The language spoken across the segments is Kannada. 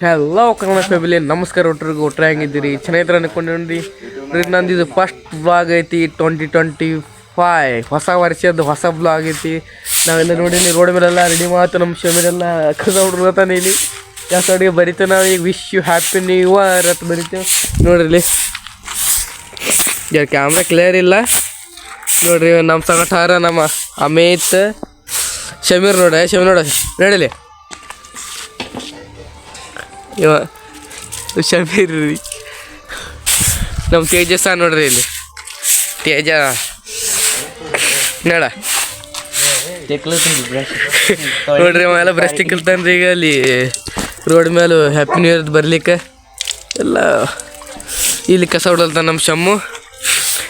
ಹಲೋ ಕನ್ನಡ ಫ್ಯಾಮಿಲಿ, ನಮಸ್ಕಾರ. ಒಟ್ಟರೆ ಹೆಂಗಿದ್ದೀರಿ? ಚೆನ್ನಾಗಿದ್ರೆ ಅನ್ಕೊಂಡ್ರಿ. ನಂದು ಇದು ಫಸ್ಟ್ ವ್ಲಾಗ್ ಐತಿ 2025 ಹೊಸ ವರ್ಷದ ಹೊಸ ವ್ಲಾಗ್ ಐತಿ. ನಾವೆಲ್ಲ ನೋಡೀನಿ ರೋಡ್ ಮೇಲೆಲ್ಲ ರೆಡಿ ಮಾತು ನಮ್ಮ ಶಮೀರೆಲ್ಲ ಹುಡುಗತಾನೆ ಇಲ್ಲಿ ಯಾವ ಅಡುಗೆ ಬರಿತೇವೆ. ನಾವು ಈಗ wish you happy new year ಅಂತ ಬರಿತೇವೆ ನೋಡ್ರಿ. ಕ್ಯಾಮ್ರಾ ಕ್ಲಿಯರ್ ಇಲ್ಲ ನೋಡ್ರಿ. ನಮ್ಮ ಸಂಗಟಾರ ನಮ್ಮ ಅಮಿತ್ ಶಮೀರ್ ನೋಡಲಿ ಇವ ಶಮೀರ್ ರೀ. ನಮ್ಮ ತೇಜಸ್ ನೋಡ್ರಿ ಇಲ್ಲಿ ತೇಜ ನೋಡ ನೋಡ್ರಿ. ಅವೆಲ್ಲ ಬ್ರಷ್ ತಿಕ್ಕಲ್ತಾನ್ರಿ ಈಗ ಅಲ್ಲಿ ರೋಡ್ ಮೇಲೆ ಹ್ಯಾಪಿ ನ್ಯೂ ಇಯರ್ ಬರ್ಲಿಕ್ಕೆ. ಎಲ್ಲ ಇಲ್ಲಿ ಕಸ ಹೊಡಲ್ತಾನೆ ನಮ್ಮ ಶಮ್ಮು.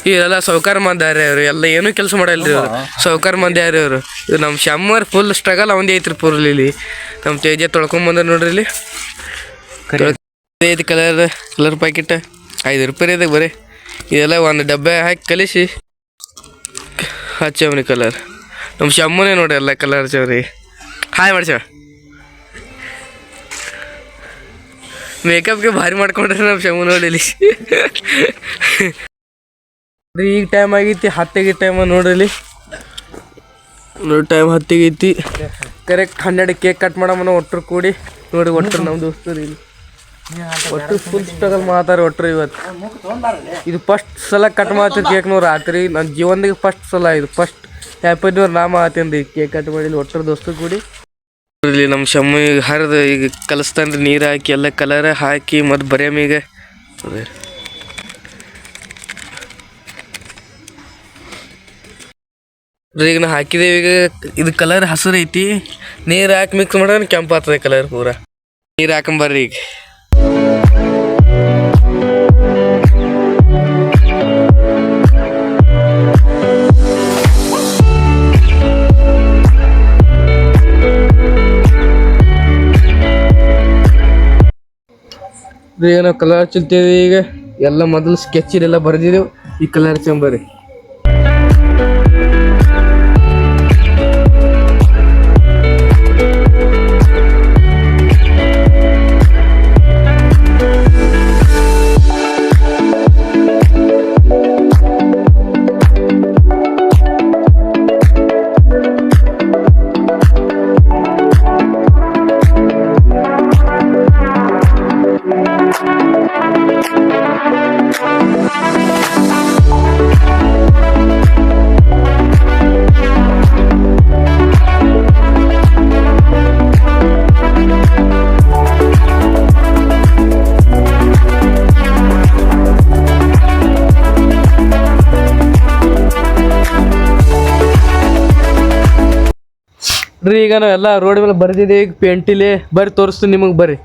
ಇವರೆಲ್ಲ ಸೌಕಾರ ಮಂದಿ ಯಾರು ಅವರು ಎಲ್ಲ ಏನೂ ಕೆಲಸ ಮಾಡಲ್ರಿ ಇವರು. ಸೌಕಾರ ಮಂದಿ ಯಾರು ಇವರು. ಇದು ನಮ್ಮ ಶಮ್ಮರ್ ಫುಲ್ ಸ್ಟ್ರಗಲ್ ಅವಂದೇ ಐತ್ರಿ ಪೂರ್ಲಿ. ಇಲ್ಲಿ ನಮ್ಮ ತೇಜ ತೊಳ್ಕೊಂಬಂದ ನೋಡ್ರಿ. ಇಲ್ಲಿ ಐದು ಕಲರ್ ಪ್ಯಾಕೆಟ್ ₹5 ಇದೆ ಬರೀ. ಇದೆಲ್ಲ ಒಂದು ಡಬ್ಬೆ ಹಾಕಿ ಕಲಿಸಿ ಹಚ್ಚವ್ನಿ ಕಲರ್. ನಮ್ಮ ಶಮ್ಮನೇ ನೋಡ್ರಿ ಎಲ್ಲ ಕಲರ್ ಹಚ್ಚವ್ರಿ. ಹಾಯ್ ಮಾಡ್ಸವ ಮೇಕಪ್ಗೆ ಭಾರಿ ಮಾಡ್ಕೊಂಡ್ರಿ ನಮ್ಮ ಶಮ್ಮು ನೋಡಿಲಿ. ಈಗ ಟೈಮ್ ಆಗೈತಿ 10ಗೆ ಟೈಮ್ ನೋಡ್ರಿ. ನೋಡಿ ಟೈಮ್ 10ಗೆ ಐತಿ. ಕರೆಕ್ಟ್ 12 ಕೇಕ್ ಕಟ್ ಮಾಡಮ್ಮನ ಒಟ್ಟರು ಕೂಡಿ ನೋಡಿ. ಒಟ್ಟರು ನಮ್ಮ ದೋಸ್ತರು ಇಲ್ಲಿ ಒಟ್ಟು ಫುಲ್ ಸ್ಟ್ರಗಲ್ ಮಾಡ್ತಾರೆ ಒಟ್ಟರು. ಇವತ್ತು ಇದು ಫಸ್ಟ್ ಸಲ ಕಟ್ ಮಾಡ್ತೀರಿ ಕೇಕ್ನವ್ರು ರಾತ್ರಿ. ನನ್ನ ಜೀವನದಾಗ ಫಸ್ಟ್ ಸಲ ಇದು. ಫಸ್ಟ್ ಹ್ಯಾಪಿ ನ್ಯೂ ಇಯರ್ ನಾ ಮಾಡ್ತೀನಿ ಕೇಕ್ ಕಟ್ ಮಾಡಿ ಒಟ್ಟರು ದೋಸ್ತರು ಕೂಡಿ. ಇಲ್ಲಿ ನಮ್ಮ ಶಮ್ಮು ಈಗ ಹರಿದು ಈಗ ಕಲಿಸ್ತಾನ್ರಿ. ನೀರು ಹಾಕಿ ಎಲ್ಲ ಕಲರ್ ಹಾಕಿ ಮತ್ತು ಬರೆಯಮ್ಮೀಗ ಈಗ ನಾ ಹಾಕಿದೇವೆ. ಈಗ ಇದು ಕಲರ್ ಹಸಿರು ಐತಿ. ನೀರು ಹಾಕಿ ಮಿಕ್ಸ್ ಮಾಡೋಣ ಕೆಂಪು ಆಗ್ತದೆ ಕಲರ್ ಪೂರ. ನೀರು ಹಾಕೊಂಬರ್ರಿ ಈಗ. ಏನೋ ಕಲರ್ ಹಚ್ಚಲ್ತೇವೆ ಈಗ. ಎಲ್ಲ ಮೊದಲು ಸ್ಕೆಚಿನೆಲ್ಲ ಬರೆದಿದ್ದೆವು. ಈ ಕಲರ್ ಹಚ್ಚಂಬರ್ರಿ. ಈಗ ನಾವೆಲ್ಲ ರೋಡ್ ಮೇಲೆ ಬರ್ದಿದ್ದೀವಿ. ಈಗ ಪೇಂಟಿಲಿ ಬರ್ರಿ ತೋರಿಸ್ತೀನಿ ನಿಮಗೆ. ಬರ್ರಿ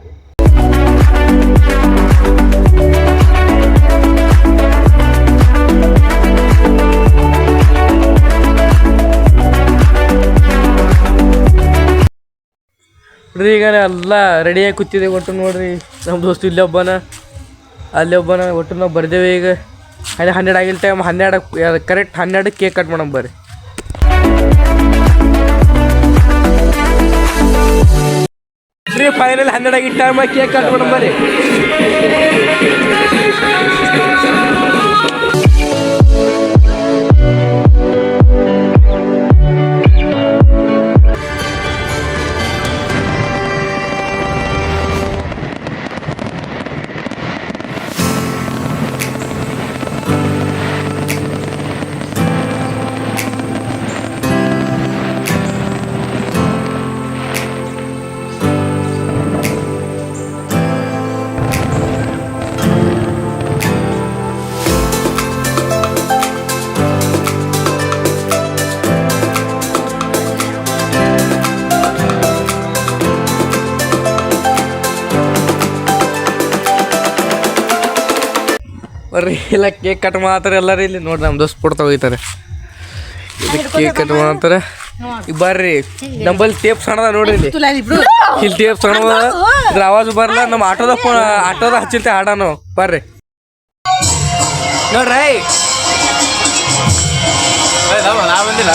ಈಗ ಎಲ್ಲ ರೆಡಿಯಾಗಿ ಕೂತಿದೆ ಒಟ್ಟು ನೋಡ್ರಿ. ನಮ್ಮ ದೋಸ್ತು ಇಲ್ಲಿ ಒಬ್ಬನ ಅಲ್ಲಿ ಒಬ್ಬನ ಒಟ್ಟು ನಾವು ಬರ್ದೇವೆ. ಈಗ 12 ಆಗಿಲ್ಲ ಟೈಮ್. 12 ಕರೆಕ್ಟ್ 12 ಕೇಕ್ ಕಟ್ ಮಾಡೋಣ ಬರ್ರಿ. ಫೈನಲ್ 12 ಆಗಿದ್ದ ಟೈಮ್ ಕೇಕ್ ಕಟ್ ಮಾಡೋಣ ಬರ್ರಿ. ಬರ್ರಿ ಇಲ್ಲ ಕೇಕ್ ಕಟ್ ಮಾಡ್ತಾರೆ ಎಲ್ಲರೂ. ಇಲ್ಲಿ ನೋಡ್ರಿ ನಮ್ಮ ದೋಸ್ತ್ ಕೊಡ್ತಾ ಹೋಗ್ತಾರೆ. ಕೇಕ್ ಕಟ್ ಮಾಡ್ತಾರೆ. ಈಗ ಬರ್ರಿ ನಂಬಲ್ಲಿ ಟೇಪ್ ಸಣ್ಣದ ನೋಡ್ರಿ. ಇಲ್ಲಿ ಟೇಪ್ ಸಣ್ಣದ ಇದ್ರ ಆವಾಜ್ ಬರಲ್ಲ. ನಮ್ಮ ಆಟೋದ ಹಚ್ಚಿರ್ತೆ ಹಾಡಾನು ಬರ್ರಿ ನೋಡ್ರಿ. ನಾ ಬಂದಿಲ್ಲ.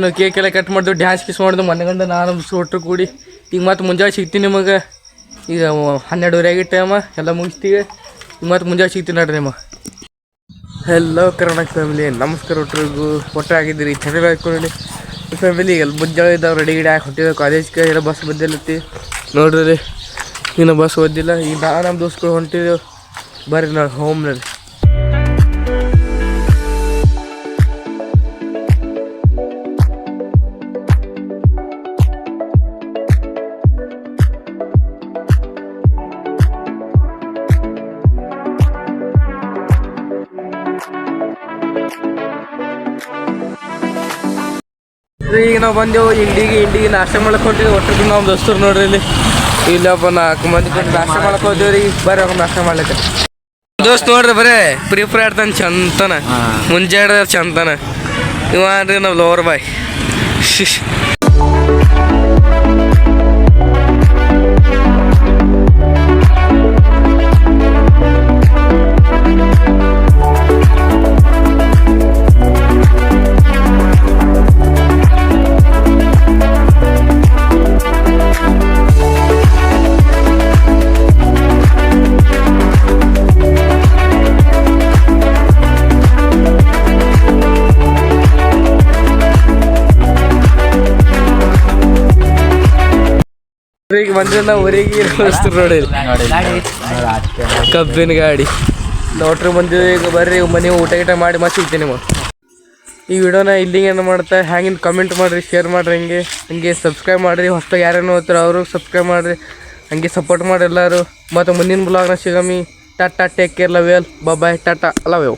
ನಾವು ಕೇಕ್ ಎಲ್ಲ ಕಟ್ ಮಾಡಿದ್ವಿ, ಡ್ಯಾನ್ಸ್ ಕಿಸ್ ಮಾಡಿದ್ವಿ, ಮನೆಗಂಡ ನಾನು ಒಟ್ಟರು ಕೂಡಿ. ಈಗ ಮತ್ತೆ ಮುಂಜಾನೆ ಸಿಗ್ತೀನಿ ನಿಮಗೆ. ಈಗ 12:30 ಆಗಿದ್ದ ಟೈಮ ಎಲ್ಲ ಮುಗಿಸ್ತೀವಿ. ಈಗ ಮತ್ತೆ ಮುಂಜಾನೆ ಸಿಗ್ತೀನಿ ನೋಡ್ರಿ ನಿಮ್ಮ. ಹೆಲೋ ಕರ್ನಾಟಕ ಫ್ಯಾಮಿಲಿ, ನಮಸ್ಕಾರ. ಒಟ್ಟರು ಆಗಿದ್ದೀರಿ ಚೆನ್ನಾಗಿ ಹಾಕೊಳ್ಳಿ ಫ್ಯಾಮಿಲಿ. ಎಲ್ಲ ಮುಂಜಾನೆ ಇದ್ದಾವೆ ರೆಡಿ ಗಿಡಿ ಹಾಕಿ ಹೊಟ್ಟಿದ್ದೇವೆ ಕಾಲೇಜ್ಗೆ. ಎಲ್ಲ ಬಸ್ ಬಂದಿಲ್ಲತ್ತಿ ನೋಡ್ರಿ, ಇನ್ನೂ ಬಸ್ ಓದಿಲ್ಲ. ಈಗ ನಮ್ಮ ದೋಸ್ತಗಳು ಹೊಂಟಿದ್ದೇವೆ. ಬರ್ರಿ ನಾವು ಹೋಮ್ ನೋಡ್ರಿ. ಈಗ ನಾವು ಬಂದೆವು ಇಂಡಿಗೆ ನಾಷ್ಟ ಮಾಡಕ್ಕೆ ಹೊಂಟಿದ್ವಿ. ಒಟ್ಟರಿಗೆ ನಾವು ದೋಸ್ತರು ನೋಡ್ರಿ ಇಲ್ಲಿ ಇಲ್ಲಪ್ಪ 4 ಮಂದಿ ಕೊಟ್ಟು ನಾಷ್ಟ ಮಾಡಕ್ಕೆ ಹೋದ್ವಿ ರೀ. ಬರ್ರಿ ಅವ್ರು ನಾಷ್ಟ ಮಾಡ್ಲಿಕ್ಕೆ. ದೋಸ್ತ್ ನೋಡ್ರಿ ಬರೇ ಫ್ರೀ ಆಡ್ತಾನೆ ಚಂತನ, ಮುಂಜಾನೆ ಚಂತನ. ಇವ ರೀ ನಾವು ಲೋವರ್ ಬಾಯ್. ಈಗ ಬಂದ್ರೆ ನಾವು ಊರಿಗೆ ನೋಡಿ ಕಬ್ಬಿನ ಗಾಡಿ ನೋಟ್ರಿ ಬಂದಿವಿ. ಈಗ ಬರ್ರಿ ಮನೆ ಊಟ ಮಾಡಿ ಮತ್ತೆ ಸಿಗ್ತೀನಿ ನಿಮಗೆ. ಈ ವಿಡಿಯೋನ ಇಲ್ಲಿಗೆ ಏನು ಮಾಡ್ತಾ ಹ್ಯಾಂಗಿನ ಕಮೆಂಟ್ ಮಾಡಿರಿ, ಶೇರ್ ಮಾಡಿರಿ, ಹಂಗೆ ಸಬ್ಸ್ಕ್ರೈಬ್ ಮಾಡಿರಿ. ಹೊಸದಾಗಿ ಯಾರೇನೋ ಹೋಗ್ತಾರೆ ಅವರು ಸಬ್ಸ್ಕ್ರೈಬ್ ಮಾಡಿರಿ, ಹಂಗೆ ಸಪೋರ್ಟ್ ಮಾಡಿ ಎಲ್ಲರೂ. ಮತ್ತು ಮುಂದಿನ ಬ್ಲಾಗ್ನ ಸಿಗಮ್ಮಿ. Tata, take care, love you all, bye, tata, love you.